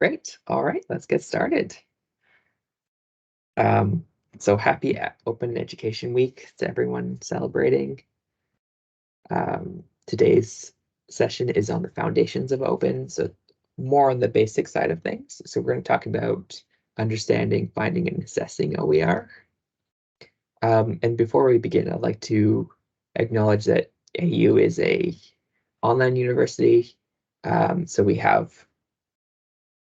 Great. All right, let's get started. So happy Open Education Week to everyone celebrating. Today's session is on the foundations of open, so more on the basic side of things. So we're going to talk about understanding, finding, and assessing OER. And before we begin, I'd like to acknowledge that AU is a online university. So we have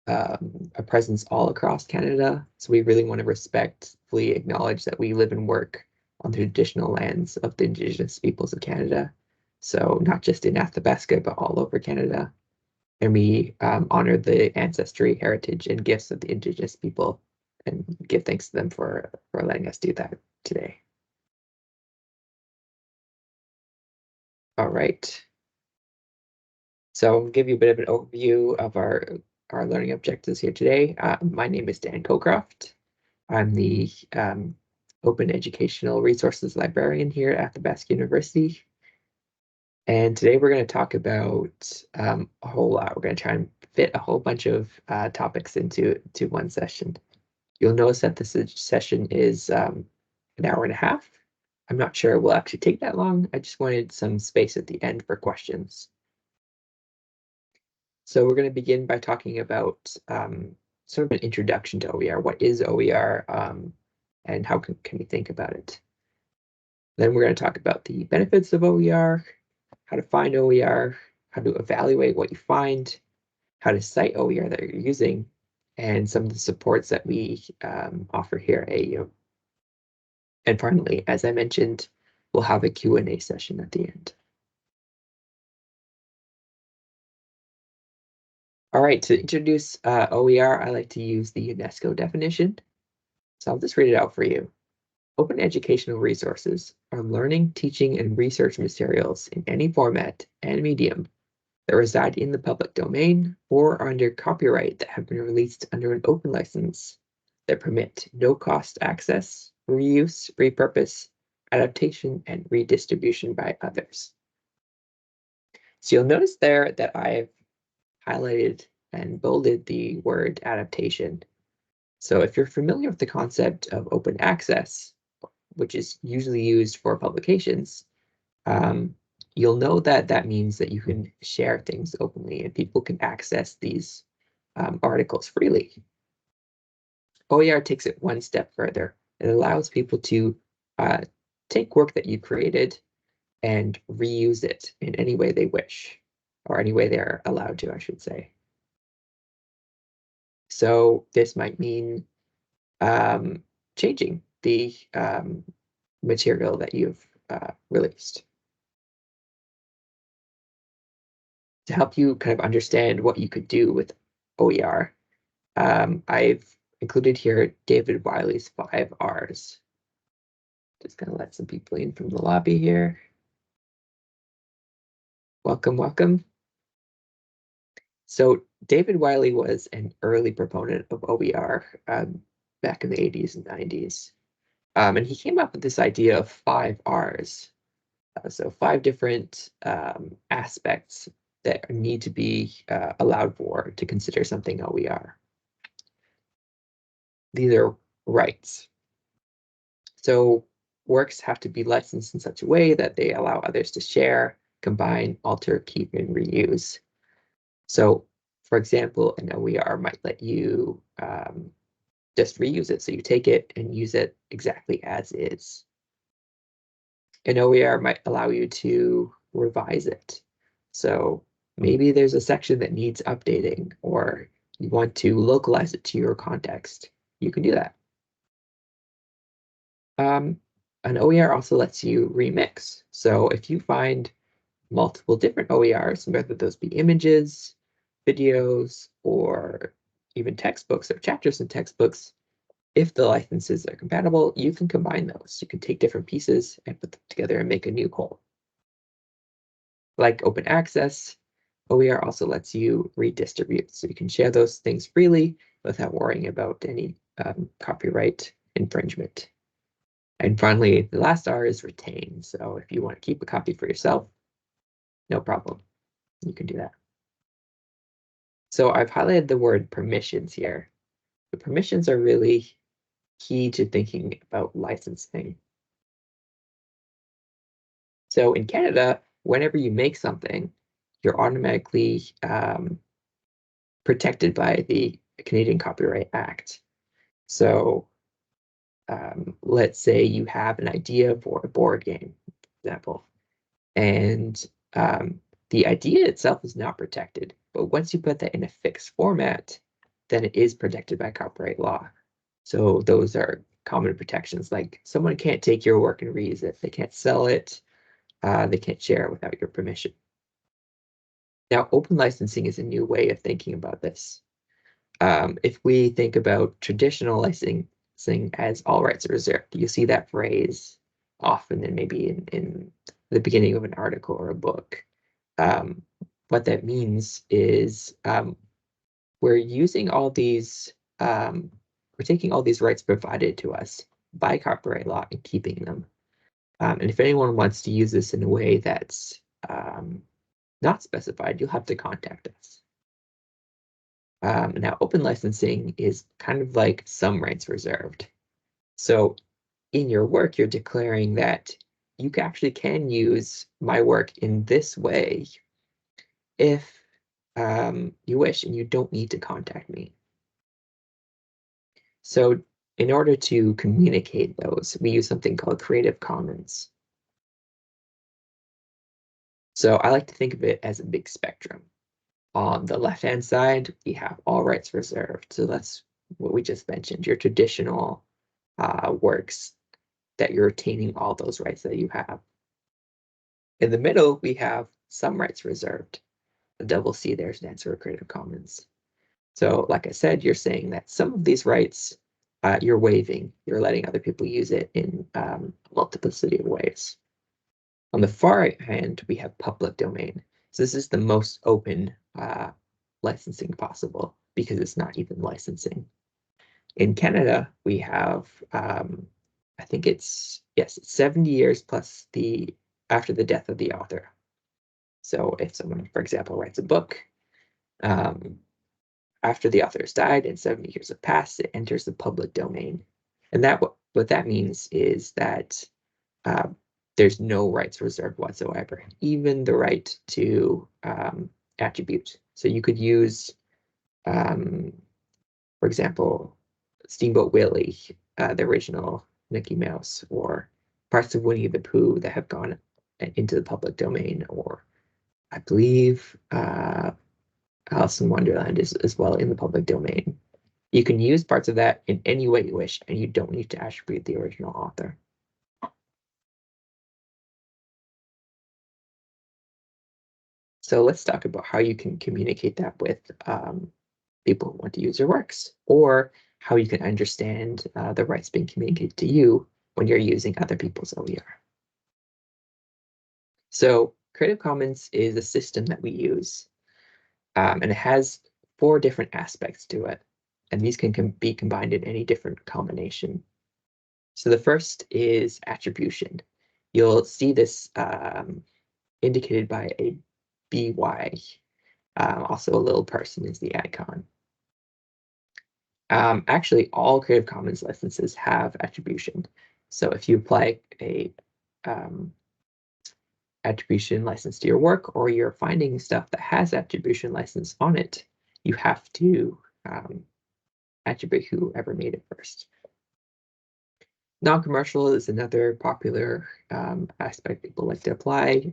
a presence all across Canada. So we really want to respectfully acknowledge that we live and work on the traditional lands of the Indigenous peoples of Canada. So not just in Athabasca, but all over Canada. And we honor the ancestry, heritage, and gifts of the Indigenous people and give thanks to them for letting us do that today. All right. So I'll give you a bit of an overview of our learning objectives here today. My name is Dan Cocroft. I'm the Open Educational Resources Librarian here at Athabasca University. And today we're going to talk about a whole lot. We're going to try and fit a whole bunch of topics into one session. You'll notice that this session is an hour and a half. I'm not sure it will actually take that long. I just wanted some space at the end for questions. So we're going to begin by talking about sort of an introduction to OER. What is OER and how can we think about it? Then we're going to talk about the benefits of OER, how to find OER, how to evaluate what you find, how to cite OER that you're using, and some of the supports that we offer here at AU. And finally, as I mentioned, we'll have a Q&A session at the end. All right, to introduce OER, I like to use the UNESCO definition. So I'll just read it out for you. Open educational resources are learning, teaching, and research materials in any format and medium that reside in the public domain or are under copyright that have been released under an open license that permit no-cost access, reuse, repurpose, adaptation, and redistribution by others. So you'll notice there that I've highlighted and bolded the word adaptation. So if you're familiar with the concept of open access, which is usually used for publications, you'll know that that means that you can share things openly and people can access these articles freely. OER takes it one step further. It allows people to take work that you created and reuse it in any way they wish, or any way they're allowed to, I should say. So this might mean changing the material that you've released. To help you kind of understand what you could do with OER, I've included here David Wiley's 5 R's. Just gonna let some people in from the lobby here. Welcome, welcome. So David Wiley was an early proponent of OER back in the 80s and 90s. And he came up with this idea of 5 R's. So 5 different aspects that need to be allowed for to consider something OER. These are rights. So works have to be licensed in such a way that they allow others to share, combine, alter, keep, and reuse. So, for example, an OER might let you just reuse it. So you take it and use it exactly as is. An OER might allow you to revise it. So maybe there's a section that needs updating, or you want to localize it to your context. You can do that. An OER also lets you remix. So if you find multiple different OERs, whether those be images, videos, or even textbooks or chapters in textbooks, if the licenses are compatible, you can combine those. You can take different pieces and put them together and make a new whole. Like open access, OER also lets you redistribute. So you can share those things freely without worrying about any copyright infringement. And finally, the last R is retain. So if you want to keep a copy for yourself, no problem. You can do that. So I've highlighted the word permissions here. The permissions are really key to thinking about licensing. So in Canada, whenever you make something, you're automatically protected by the Canadian Copyright Act. So let's say you have an idea for a board game, for example, and the idea itself is not protected. But once you put that in a fixed format, then it is protected by copyright law. So those are common protections, like someone can't take your work and reuse it. They can't sell it. They can't share it without your permission. Now, open licensing is a new way of thinking about this. If we think about traditional licensing as all rights are reserved, you see that phrase often and maybe in the beginning of an article or a book. What that means is we're using all these, we're taking all these rights provided to us by copyright law and keeping them. And if anyone wants to use this in a way that's not specified, you'll have to contact us. Now, open licensing is kind of like some rights reserved. So in your work, you're declaring that you actually can use my work in this way if you wish, and you don't need to contact me. So in order to communicate those, we use something called Creative Commons. So I like to think of it as a big spectrum. On the left-hand side, we have all rights reserved. So that's what we just mentioned, your traditional works that you're retaining all those rights that you have. In the middle, we have some rights reserved. The double C there stands for Creative Commons. So like I said, you're saying that some of these rights you're waiving. You're letting other people use it in a multiplicity of ways. On the far right hand, we have public domain. So this is the most open licensing possible because it's not even licensing. In Canada, we have, I think it's, yes, 70 years plus after the death of the author. So if someone, for example, writes a book, after the author has died and 70 years have passed, it enters the public domain. And what that means is that there's no rights reserved whatsoever, even the right to attribute. So you could use, for example, Steamboat Willie, the original Mickey Mouse, or parts of Winnie the Pooh that have gone into the public domain, or I believe Alice in Wonderland is as well in the public domain. You can use parts of that in any way you wish, and you don't need to attribute the original author. So let's talk about how you can communicate that with people who want to use your works, or how you can understand the rights being communicated to you when you're using other people's OER. So Creative Commons is a system that we use, and it has 4 different aspects to it, and these can be combined in any different combination. So the first is attribution. You'll see this indicated by a BY. Also, a little person is the icon. Actually, all Creative Commons licenses have attribution. So if you apply a attribution license to your work, or you're finding stuff that has attribution license on it, you have to attribute whoever made it first. Non-commercial is another popular aspect people like to apply.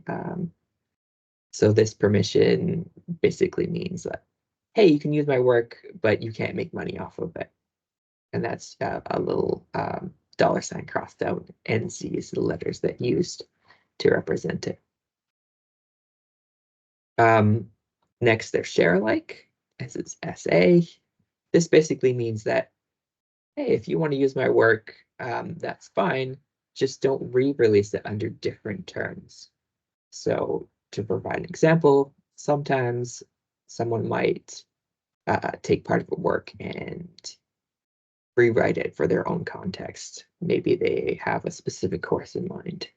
So this permission basically means that, hey, you can use my work, but you can't make money off of it. And that's a little $ crossed out. NC is the letters that used to represent it. Next, there's share alike, as it's SA. This basically means that, hey, if you want to use my work, that's fine. Just don't re-release it under different terms. So to provide an example, sometimes someone might take part of a work and rewrite it for their own context. Maybe they have a specific course in mind.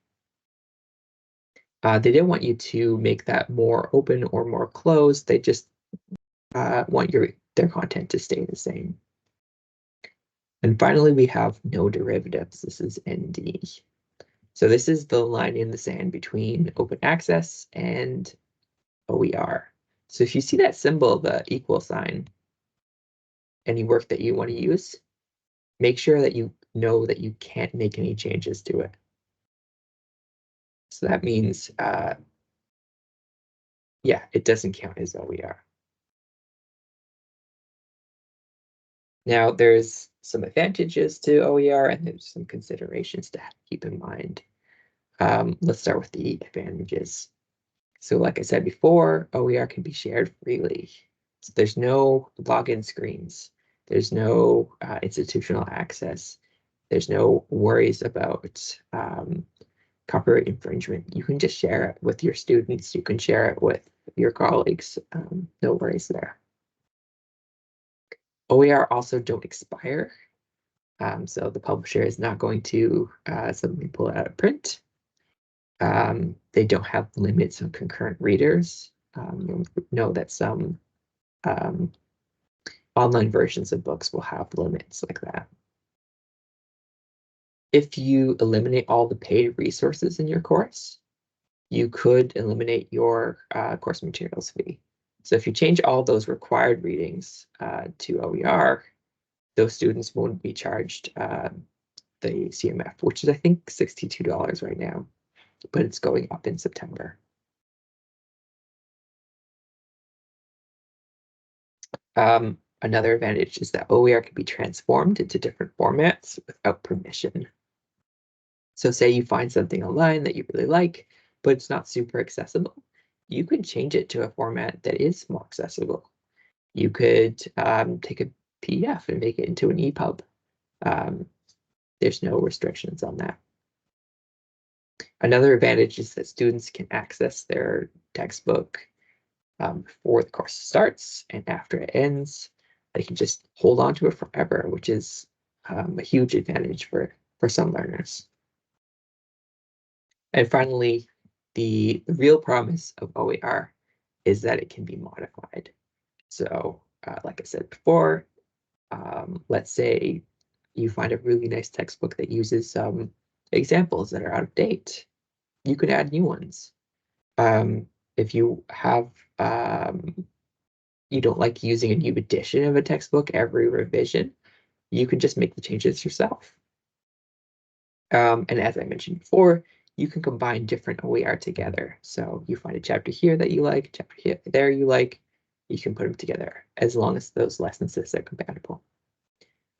They didn't want you to make that more open or more closed. They just want their content to stay the same. And finally, we have no derivatives. This is ND. So this is the line in the sand between open access and OER. So if you see that symbol, the equal sign, any work that you want to use, make sure that you know that you can't make any changes to it. So that means, yeah, it doesn't count as OER. Now, there's some advantages to OER and there's some considerations to keep in mind. Let's start with the advantages. So like I said before, OER can be shared freely. So there's no login screens. There's no institutional access. There's no worries about copyright infringement. You can just share it with your students. You can share it with your colleagues. No worries there. OER also don't expire. So the publisher is not going to suddenly pull it out of print. They don't have limits on concurrent readers. You'll know that some online versions of books will have limits like that. If you eliminate all the paid resources in your course, you could eliminate your course materials fee. So if you change all those required readings to OER, those students won't be charged the CMF, which is I think $62 right now, but it's going up in September. Another advantage is that OER can be transformed into different formats without permission. So say you find something online that you really like, but it's not super accessible, you can change it to a format that is more accessible. You could take a PDF and make it into an EPUB. There's no restrictions on that. Another advantage is that students can access their textbook before the course starts and after it ends. They can just hold on to it forever, which is a huge advantage for some learners. And finally, the real promise of OER is that it can be modified. So like I said before, let's say you find a really nice textbook that uses some examples that are out of date. You could add new ones. If you have you don't like using a new edition of a textbook every revision, you can just make the changes yourself. And as I mentioned before, you can combine different OER together. So you find a chapter here that you like, chapter here, there you like, you can put them together as long as those lesson sets are compatible.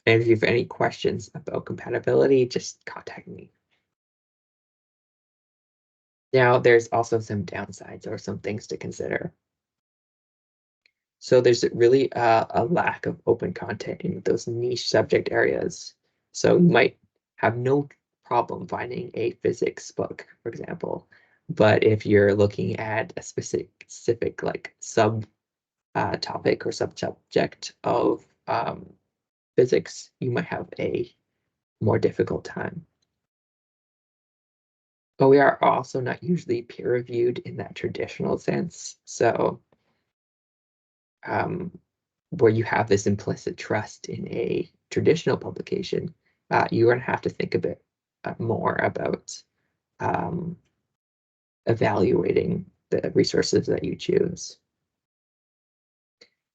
And if you have any questions about compatibility, just contact me. Now, there's also some downsides or some things to consider. So there's really a lack of open content in those niche subject areas. So you might have no problem finding a physics book, for example. But if you're looking at a specific like sub topic or subject of physics, you might have a more difficult time. But we are also not usually peer reviewed in that traditional sense. So where you have this implicit trust in a traditional publication, you're going to have to think a bit more about evaluating the resources that you choose.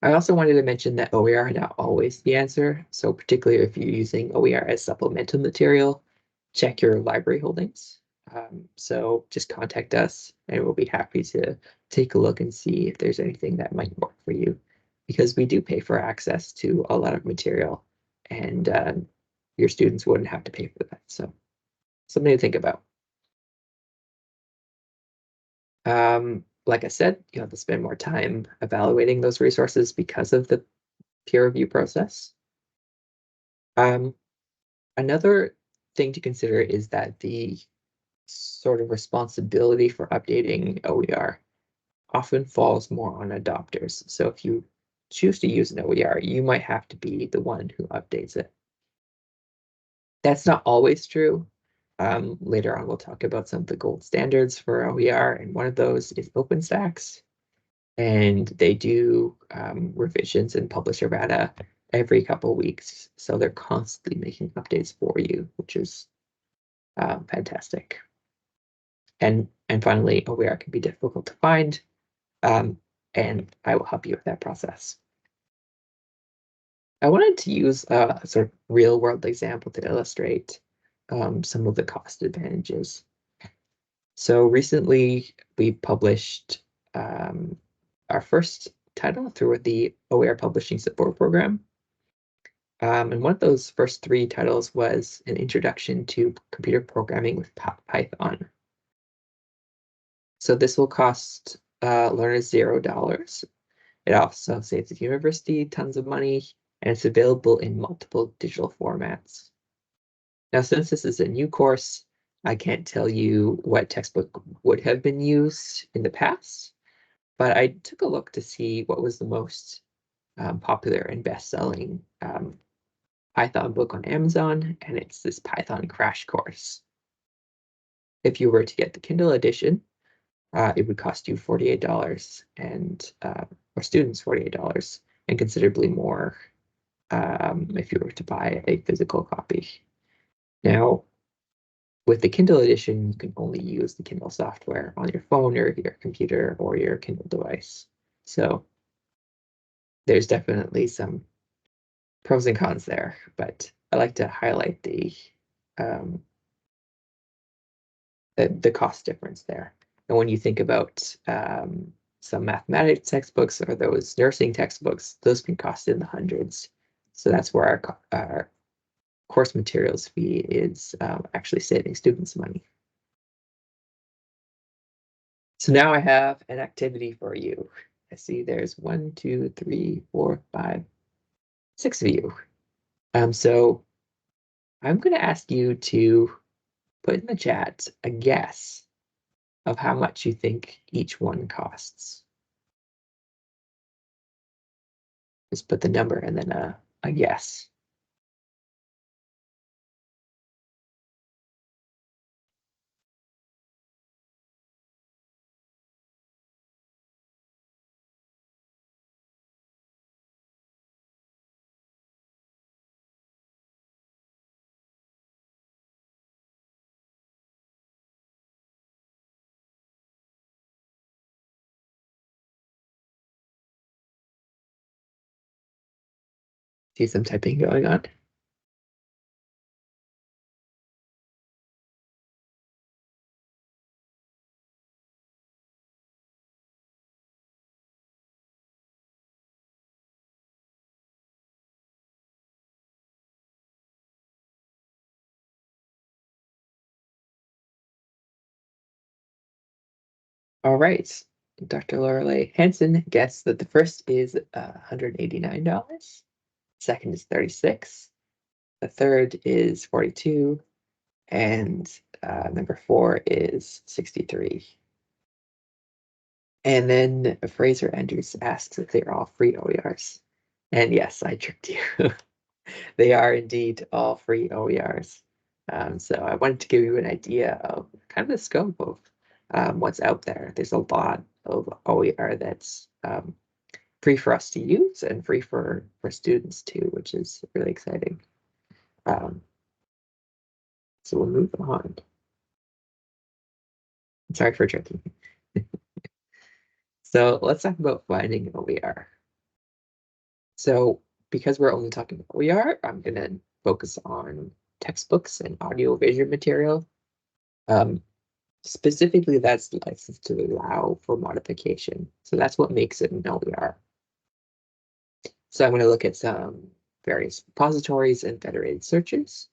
I also wanted to mention that OER are not always the answer. So particularly if you're using OER as supplemental material, check your library holdings. So just contact us and we'll be happy to take a look and see if there's anything that might work for you, because we do pay for access to a lot of material and your students wouldn't have to pay for that. So something to think about. Like I said, you have to spend more time evaluating those resources because of the peer review process. Another thing to consider is that the sort of responsibility for updating OER often falls more on adopters. So if you choose to use an OER, you might have to be the one who updates it. That's not always true. Later on, we'll talk about some of the gold standards for OER, and one of those is OpenStax. and they do revisions and publish errata every couple of weeks. So they're constantly making updates for you, which is fantastic. And finally, OER can be difficult to find, and I will help you with that process. I wanted to use a sort of real world example to illustrate some of the cost advantages. So recently we published our first title through the OER Publishing Support Program. And one of those first three titles was an introduction to computer programming with Python. So this will cost learners $0. It also saves the university tons of money, and it's available in multiple digital formats. Now, since this is a new course, I can't tell you what textbook would have been used in the past, but I took a look to see what was the most popular and best-selling Python book on Amazon, and it's this Python Crash Course. If you were to get the Kindle edition, it would cost you $48 and or students $48 and considerably more if you were to buy a physical copy. Now, with the Kindle edition, you can only use the Kindle software on your phone or your computer or your Kindle device. So there's definitely some pros and cons there, but I like to highlight um, the cost difference there. And when you think about some mathematics textbooks or those nursing textbooks, those can cost in the hundreds. So that's where our course materials fee is actually saving students money. So now I have an activity for you. I see there's 1, 2, 3, 4, 5, 6 of you. So I'm going to ask you to put in the chat a guess of how much you think each one costs. Just put the number and then a guess. See some typing going on. All right. Dr. Lorelei Hansen guessed that the first is $189. Second is 36. The third is 42. And number 4 is 63. And then Fraser Andrews asks if they're all free OERs. And yes, I tricked you. They are indeed all free OERs. So I wanted to give you an idea of kind of the scope of what's out there. There's a lot of OER that's free for us to use and free for students too, which is really exciting. So we'll move on. Sorry for tricking. So let's talk about finding an OER. So because we're only talking about OER, I'm going to focus on textbooks and audio-visual material. Specifically, that's licensed to allow for modification. So that's what makes it an OER. So I'm going to look at some various repositories and federated searches.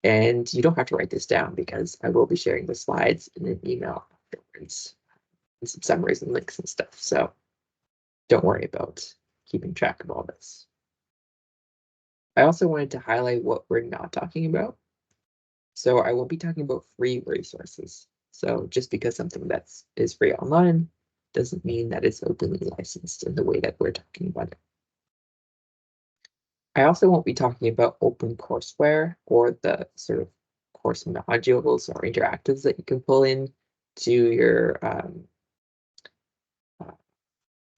And you don't have to write this down because I will be sharing the slides in an email afterwards and some summaries and links and stuff. So don't worry about keeping track of all this. I also wanted to highlight what we're not talking about. So I won't be talking about free resources. So just because something is free online doesn't mean that it's openly licensed in the way that we're talking about it. I also won't be talking about open courseware or the sort of course modules or interactives that you can pull in to your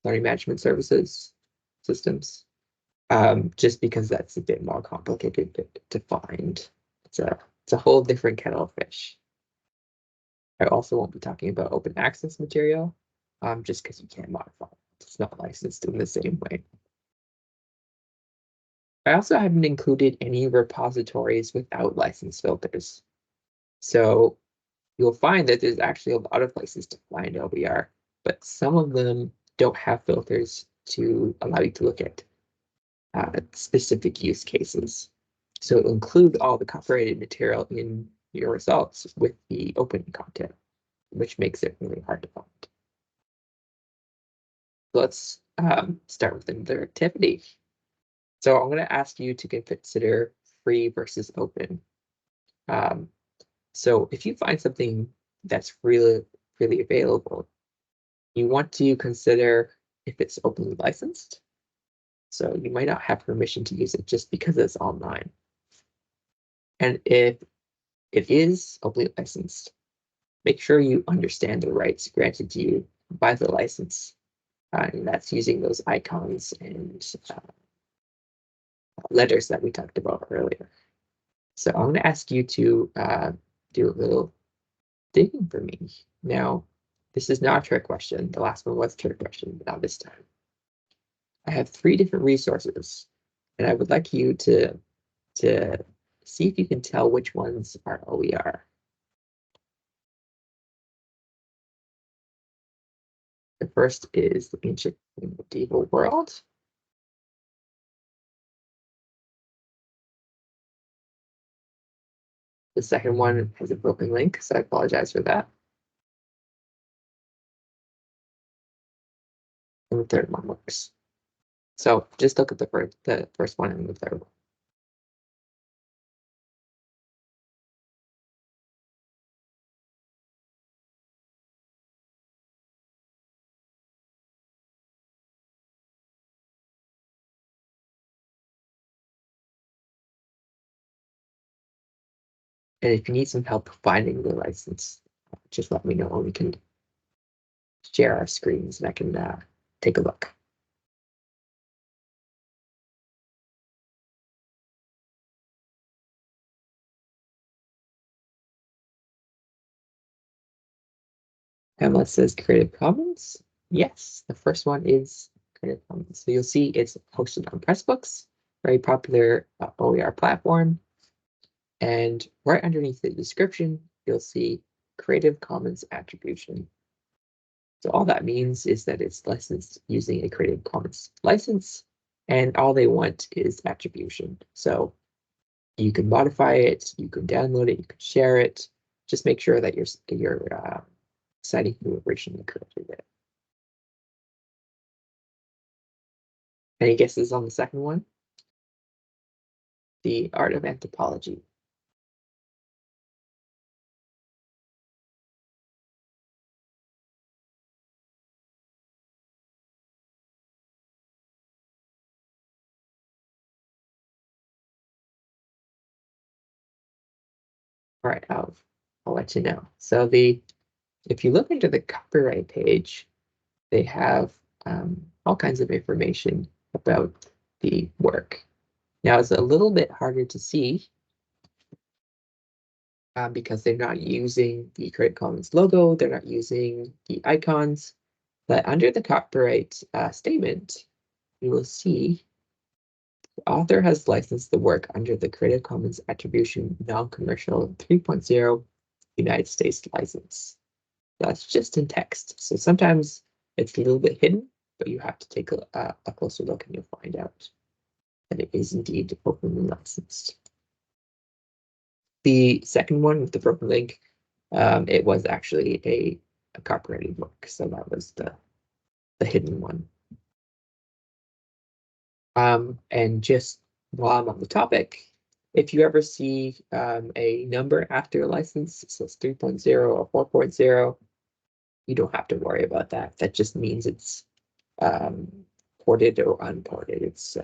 learning management services systems, just because that's a bit more complicated to find. It's a whole different kettle of fish. I also won't be talking about open access material, just because you can't modify it. It's not licensed in the same way. I also haven't included any repositories without license filters. So you'll find that there's actually a lot of places to find OER, but some of them don't have filters to allow you to look at specific use cases. So include all the copyrighted material in your results with the open content, which makes it really hard to find. Let's start with another activity. So I'm going to ask you to consider free versus open. So if you find something that's really available, you want to consider if it's openly licensed. So you might not have permission to use it just because it's online. And if it is openly licensed, make sure you understand the rights granted to you by the license. And that's using those icons and letters that we talked about earlier. So I'm going to ask you to do a little digging for me. Now, this is not a trick question. The last one was a trick question, but not this time. I have 3 different resources, and I would like you to see if you can tell which ones are OER. The first is the ancient medieval world. The second one has a broken link, so I apologize for that. And the third one works. So just look at the first one and the third one. And if you need some help finding the license, just let me know and we can share our screens and I can take a look. Hamlet says Creative Commons. Yes, the first one is Creative Commons. So you'll see it's hosted on Pressbooks, very popular OER platform. And right underneath the description, you'll see Creative Commons attribution. So all that means is that it's licensed using a Creative Commons license, and all they want is attribution. So you can modify it, you can download it, you can share it. Just make sure that you're citing who originally created it. Any guesses on the second one? The Art of Anthropology. All right, I'll let you know. So if you look into the copyright page, they have all kinds of information about the work. Now it's a little bit harder to see because they're not using the Creative Commons logo, they're not using the icons, but under the copyright statement, you will see the author has licensed the work under the Creative Commons Attribution Non-Commercial 3.0 United States license. That's just in text, so sometimes it's a little bit hidden, but you have to take a closer look and you'll find out that it is indeed openly licensed. The second one with the broken link, it was actually a copyrighted work, so that was the hidden one. And just while I'm on the topic, if you ever see a number after a license, so it's 3.0 or 4.0, you don't have to worry about that. That just means it's ported or unported. It's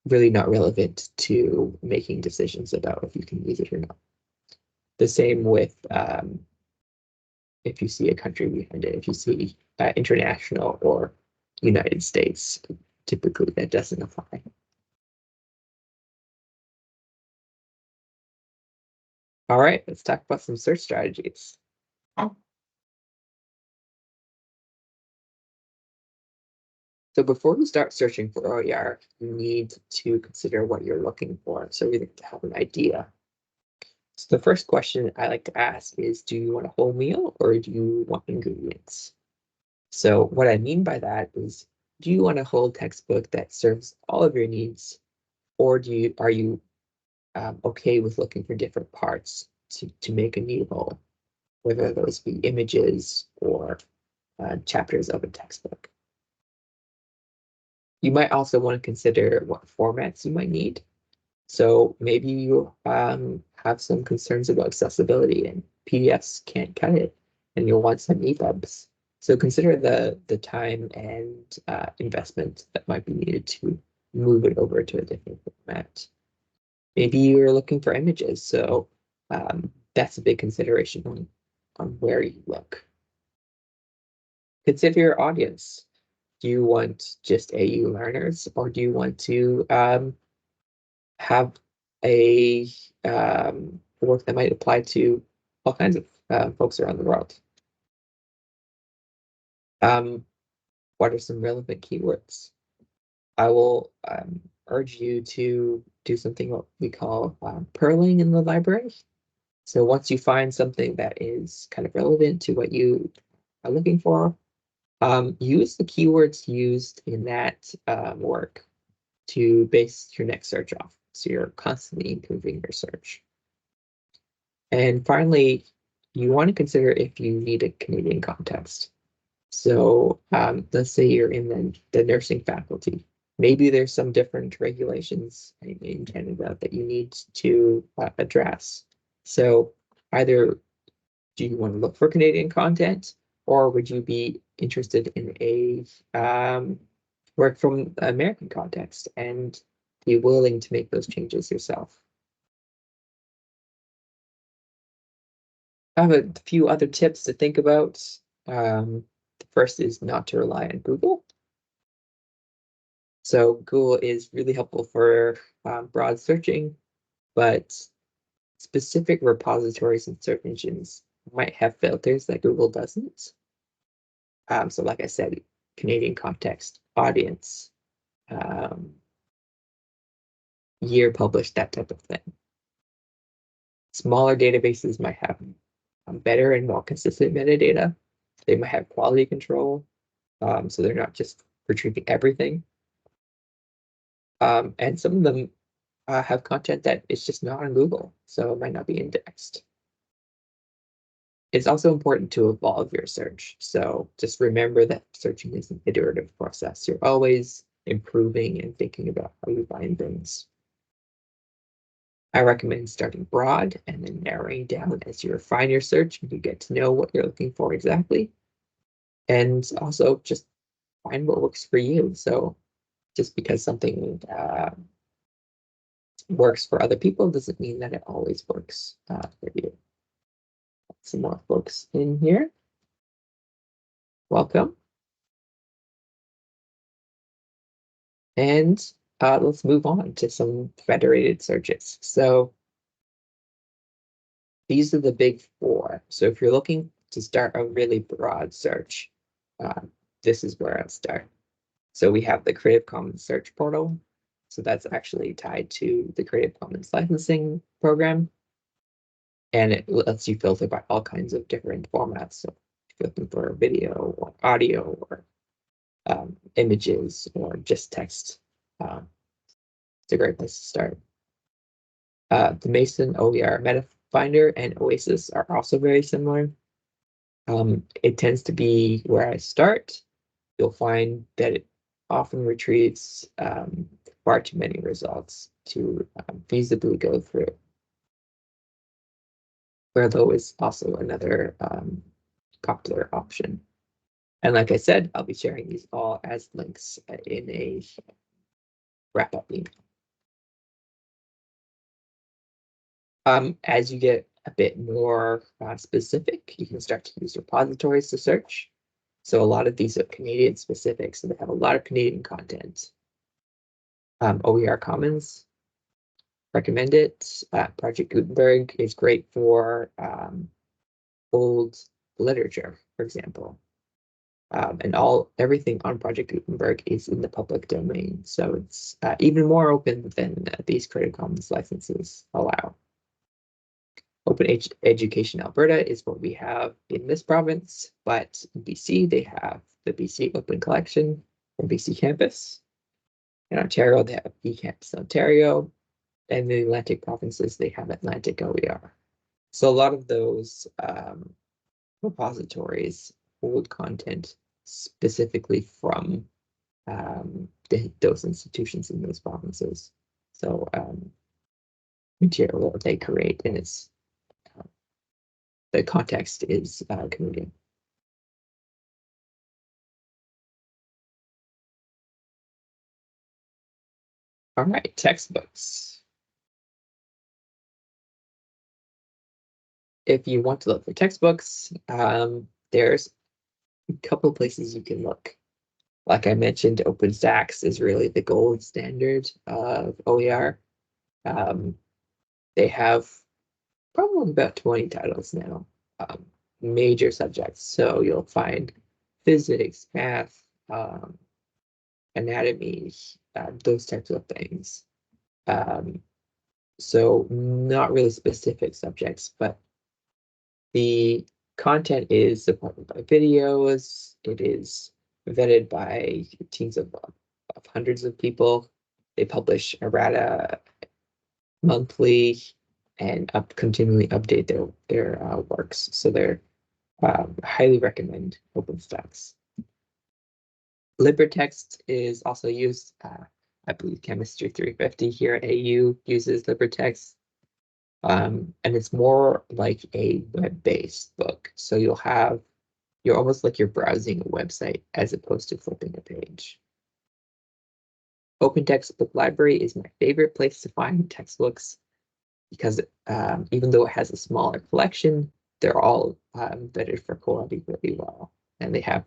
really not relevant to making decisions about if you can use it or not. The same with if you see a country behind it. If you see international or United States. Typically, that doesn't apply. All right, let's talk about some search strategies. So before you start searching for OER, you need to consider what you're looking for. So we need to have an idea. So the first question I like to ask is, do you want a whole meal or do you want ingredients? So what I mean by that is, do you want a whole textbook that serves all of your needs, or are you okay with looking for different parts to make a new whole, whether those be images or chapters of a textbook? You might also want to consider what formats you might need. So maybe you have some concerns about accessibility and PDFs can't cut it, and you'll want some EPUBs. So consider the time and investment that might be needed to move it over to a different format. Maybe you're looking for images, so that's a big consideration on where you look. Consider your audience. Do you want just AU learners, or do you want to have a work that might apply to all kinds of folks around the world? What are some relevant keywords? I will urge you to do something what we call purling in the library. So once you find something that is kind of relevant to what you are looking for, use the keywords used in that work to base your next search off. So you're constantly improving your search. And finally, you want to consider if you need a Canadian context. So let's say you're in the nursing faculty. Maybe there's some different regulations in Canada that you need to address. So either do you want to look for Canadian content, or would you be interested in a work from American context and be willing to make those changes yourself? I have a few other tips to think about. The first is not to rely on Google. So Google is really helpful for broad searching, but specific repositories and search engines might have filters that Google doesn't. So like I said, Canadian context, audience, year published, that type of thing. Smaller databases might have better and more consistent metadata. They might have quality control, so they're not just retrieving everything. And some of them have content that is just not on Google, so it might not be indexed. It's also important to evolve your search. So just remember that searching is an iterative process. You're always improving and thinking about how you find things. I recommend starting broad and then narrowing down as you refine your search and you get to know what you're looking for exactly. And also just find what works for you. So just because something works for other people doesn't mean that it always works for you. Some more folks in here. Welcome. And let's move on to some federated searches. So these are the big four. So if you're looking to start a really broad search, this is where I'll start. So we have the Creative Commons search portal. So that's actually tied to the Creative Commons licensing program. And it lets you filter by all kinds of different formats. So if you're looking for video or audio or images or just text, it's a great place to start. The Mason OER Meta Finder and Oasis are also very similar. It tends to be where I start. You'll find that it often retrieves far too many results to feasibly go through. Wherelo is also another popular option. And like I said, I'll be sharing these all as links in a wrap-up email. As you get a bit more specific, you can start to use repositories to search. So a lot of these are Canadian specific, so they have a lot of Canadian content. OER Commons, recommend it. Project Gutenberg is great for old literature, for example. And everything on Project Gutenberg is in the public domain, so it's even more open than these Creative Commons licenses allow. Open Education Alberta is what we have in this province, but in BC, they have the BC Open Collection from BC Campus. In Ontario, they have eCampus Ontario, and the Atlantic provinces, they have Atlantic OER. So a lot of those repositories hold content specifically from those institutions in those provinces. So material that they create, and it's the context is Canadian. All right, textbooks. If you want to look for textbooks, there's a couple places you can look. Like I mentioned, OpenStax is really the gold standard of OER. They have probably about 20 titles now, major subjects. So you'll find physics, math, anatomy, those types of things. So not really specific subjects, but the content is supported by videos. It is vetted by teams of hundreds of people. They publish errata monthly and continually update their works. So they're highly recommend OpenStax. LibreText is also used. I believe Chemistry 350 here at AU uses LibreText. And it's more like a web-based book. So you're almost like you're browsing a website as opposed to flipping a page. Open Textbook Library is my favorite place to find textbooks because even though it has a smaller collection, they're all vetted for quality really well. And they have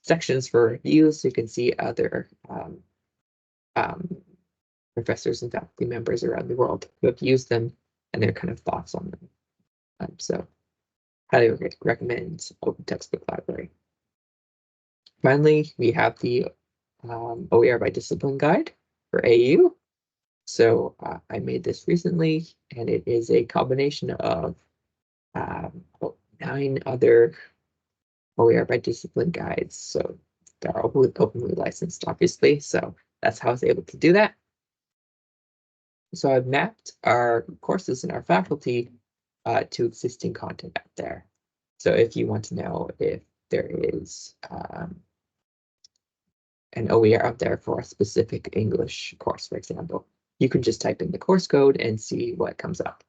sections for reviews so you can see other professors and faculty members around the world who have used them and their kind of thoughts on them. So highly recommend Open Textbook Library. Finally, we have the OER by Discipline Guide for AU. So I made this recently, and it is a combination of 9 other OER by Discipline guides. So they're openly licensed, obviously. So that's how I was able to do that. So I've mapped our courses and our faculty to existing content out there. So if you want to know if there is an OER out there for a specific English course, for example, you can just type in the course code and see what comes up.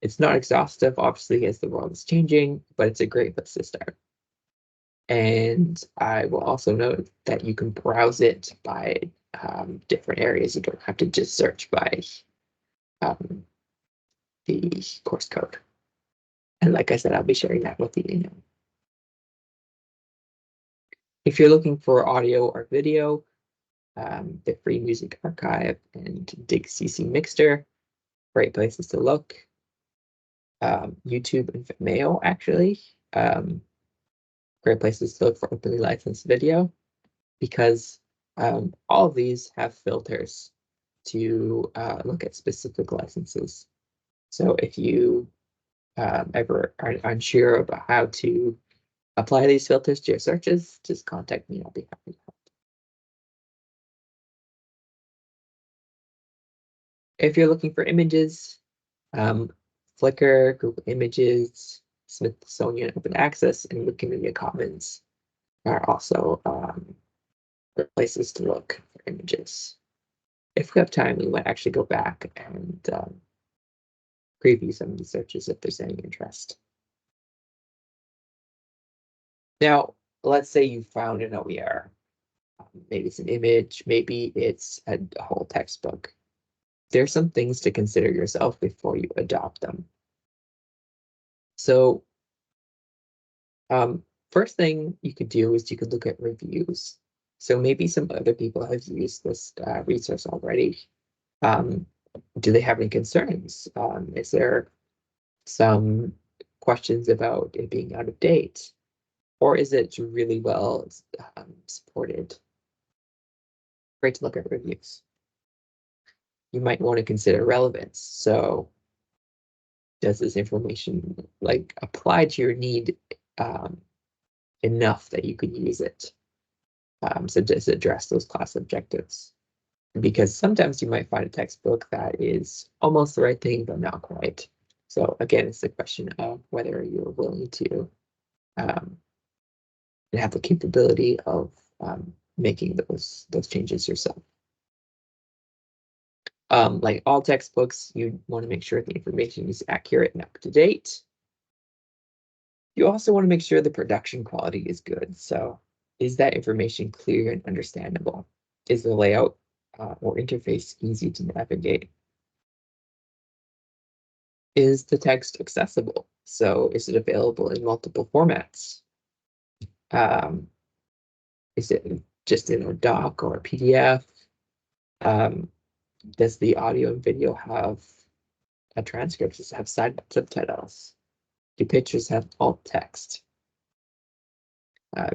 It's not exhaustive, obviously, as the world is changing, but it's a great place to start. And I will also note that you can browse it by different areas. You don't have to just search by the course code. And like I said, I'll be sharing that with you now. If you're looking for audio or video, the Free Music Archive and DigCC Mixter, great places to look. YouTube and Vimeo, actually, great places to look for openly licensed video, because all of these have filters to look at specific licenses. So if you ever are unsure about how to apply these filters to your searches, just contact me. I'll be happy to help. If you're looking for images, Flickr, Google Images, Smithsonian Open Access, and Wikimedia Commons are also places to look for images. If we have time, we might actually go back and preview some of the searches if there's any interest. Now, let's say you found an OER. Maybe it's an image, maybe it's a whole textbook. There's some things to consider yourself before you adopt them. So first thing you could do is you could look at reviews. So maybe some other people have used this resource already. Do they have any concerns? Is there some questions about it being out of date? Or is it really well supported? Great to look at reviews. You might want to consider relevance. So does this information like apply to your need enough that you could use it? So does it address those class objectives? Because sometimes you might find a textbook that is almost the right thing, but not quite. So again, it's the question of whether you're willing to and have the capability of making those changes yourself. Like all textbooks, you want to make sure the information is accurate and up to date. You also want to make sure the production quality is good. So is that information clear and understandable? Is the layout or interface easy to navigate? Is the text accessible? So is it available in multiple formats? Is it just in a doc or a PDF? Does the audio and video have a transcript? Does it have subtitles? Do pictures have alt text?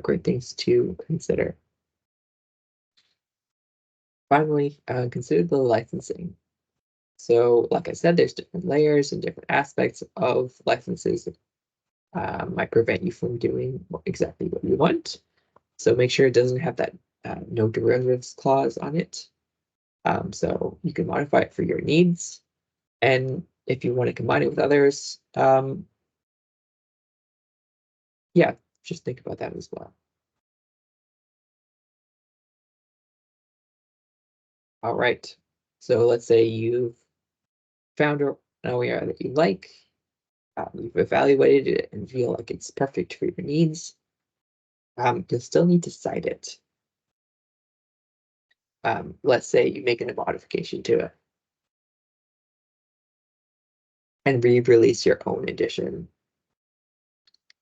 Great things to consider. Finally, consider the licensing. So like I said, there's different layers and different aspects of licenses might prevent you from doing exactly what you want. So make sure it doesn't have that no derivatives clause on it. So you can modify it for your needs. And if you want to combine it with others, yeah, just think about that as well. All right. So let's say you've found an OER that you like. You've evaluated it and feel like it's perfect for your needs. You'll still need to cite it. Let's say you make a modification to it and re-release your own edition.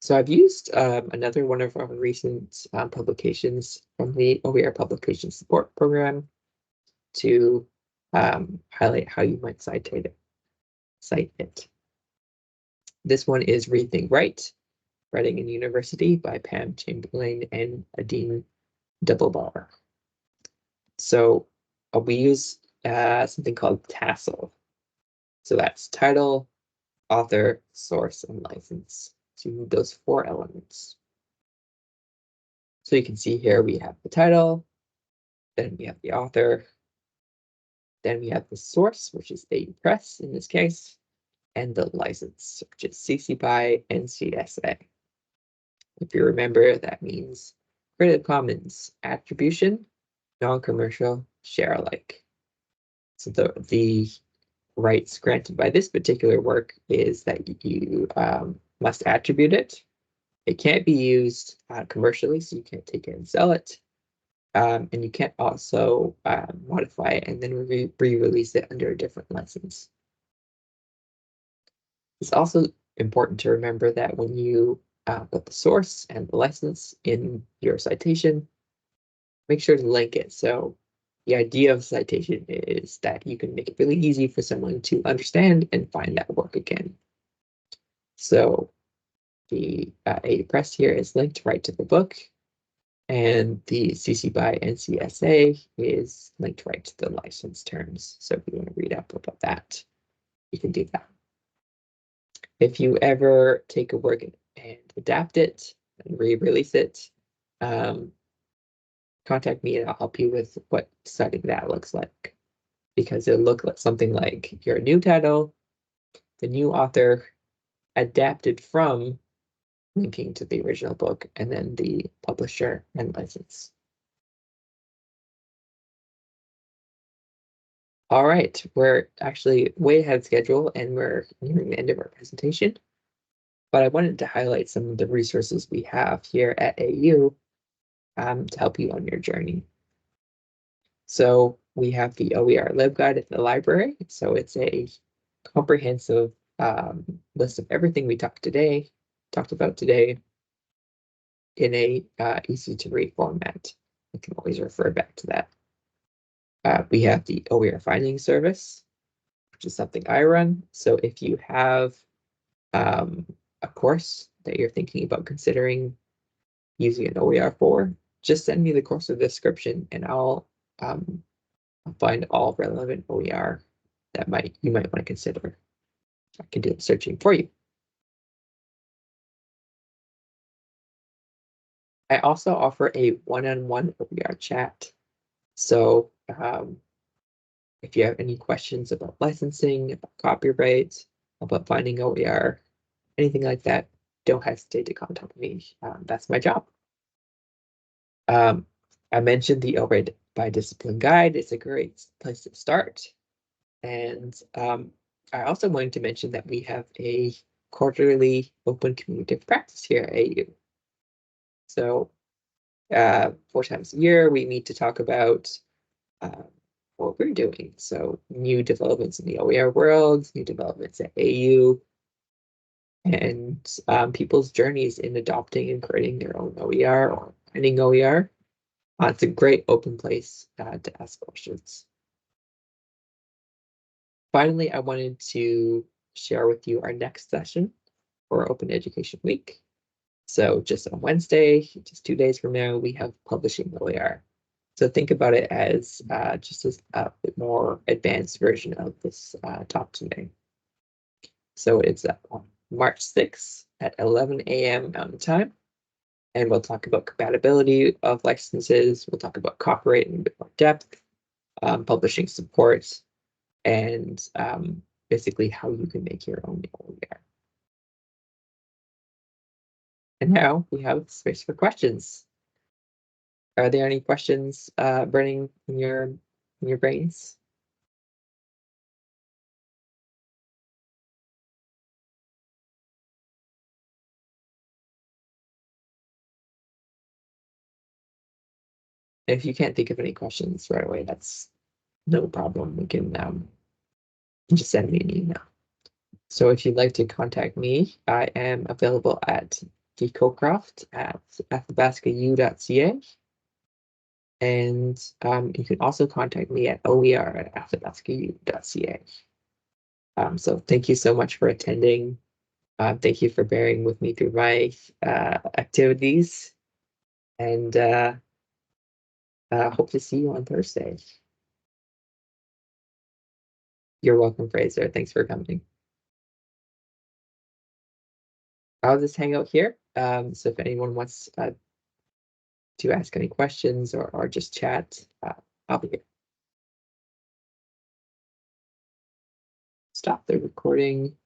So I've used another one of our recent publications from the OER Publication Support Program to highlight how you might cite it. This one is Rethink Right, Writing in University by Pam Chamberlain and Adine Doublebar. So we use something called TASL. So that's title, author, source, and license. So you need those 4 elements. So you can see here we have the title, then we have the author, then we have the source, which is AU Press in this case, and the license, which is CC BY NCSA. If you remember, that means Creative Commons Attribution, Non-Commercial, Share Alike. So the rights granted by this particular work is that you must attribute it. It can't be used commercially, so you can't take it and sell it. And you can't also modify it and then re-release it under a different license. It's also important to remember that when you put the source and the license in your citation, make sure to link it. So the idea of citation is that you can make it really easy for someone to understand and find that work again. So the AU Press here is linked right to the book, and the CC BY NCSA is linked right to the license terms. So if you want to read up about that, you can do that. If you ever take a work and adapt it and re-release it, contact me and I'll help you with what citing that looks like. Because it'll look like something like your new title, the new author, adapted from linking to the original book, and then the publisher and license. All right, we're actually way ahead of schedule and we're nearing the end of our presentation. But I wanted to highlight some of the resources we have here at AU to help you on your journey. So we have the OER LibGuide at the library. So it's a comprehensive list of everything we talked about today. in a easy to read format. You can always refer back to that. We have the OER finding service, which is something I run. So if you have a course that you're thinking about considering using an OER for, just send me the course description and I'll find all relevant OER that you might want to consider. I can do the searching for you. I also offer a one-on-one OER chat. So if you have any questions about licensing, about copyright, about finding OER, anything like that, don't hesitate to contact me. That's my job. I mentioned the OER by discipline guide. It's a great place to start. And I also wanted to mention that we have a quarterly open community of practice here at AU. So 4 times a year, we meet to talk about what we're doing. So new developments in the OER world, new developments at AU, and people's journeys in adopting and creating their own OER or finding OER. It's a great open place to ask questions. Finally, I wanted to share with you our next session for Open Education Week. So just on Wednesday, just 2 days from now, we have Publishing OER. So think about it as just a bit more advanced version of this talk today. So it's on March 6th at 11 a.m. Mountain Time. And we'll talk about compatibility of licenses. We'll talk about copyright in a bit more depth, publishing support, and basically how you can make your own OER. And now we have space for questions. Are there any questions burning in your brains? If you can't think of any questions right away, that's no problem. We can just send me an email. So if you'd like to contact me, I am available at dcocroft@athabascau.ca. And you can also contact me at oer@athabascau.ca. So thank you so much for attending. Thank you for bearing with me through my activities. And hope to see you on Thursday. You're welcome, Fraser. Thanks for coming. I'll just hang out here. So if anyone wants to ask any questions or just chat, I'll be here. Stop the recording.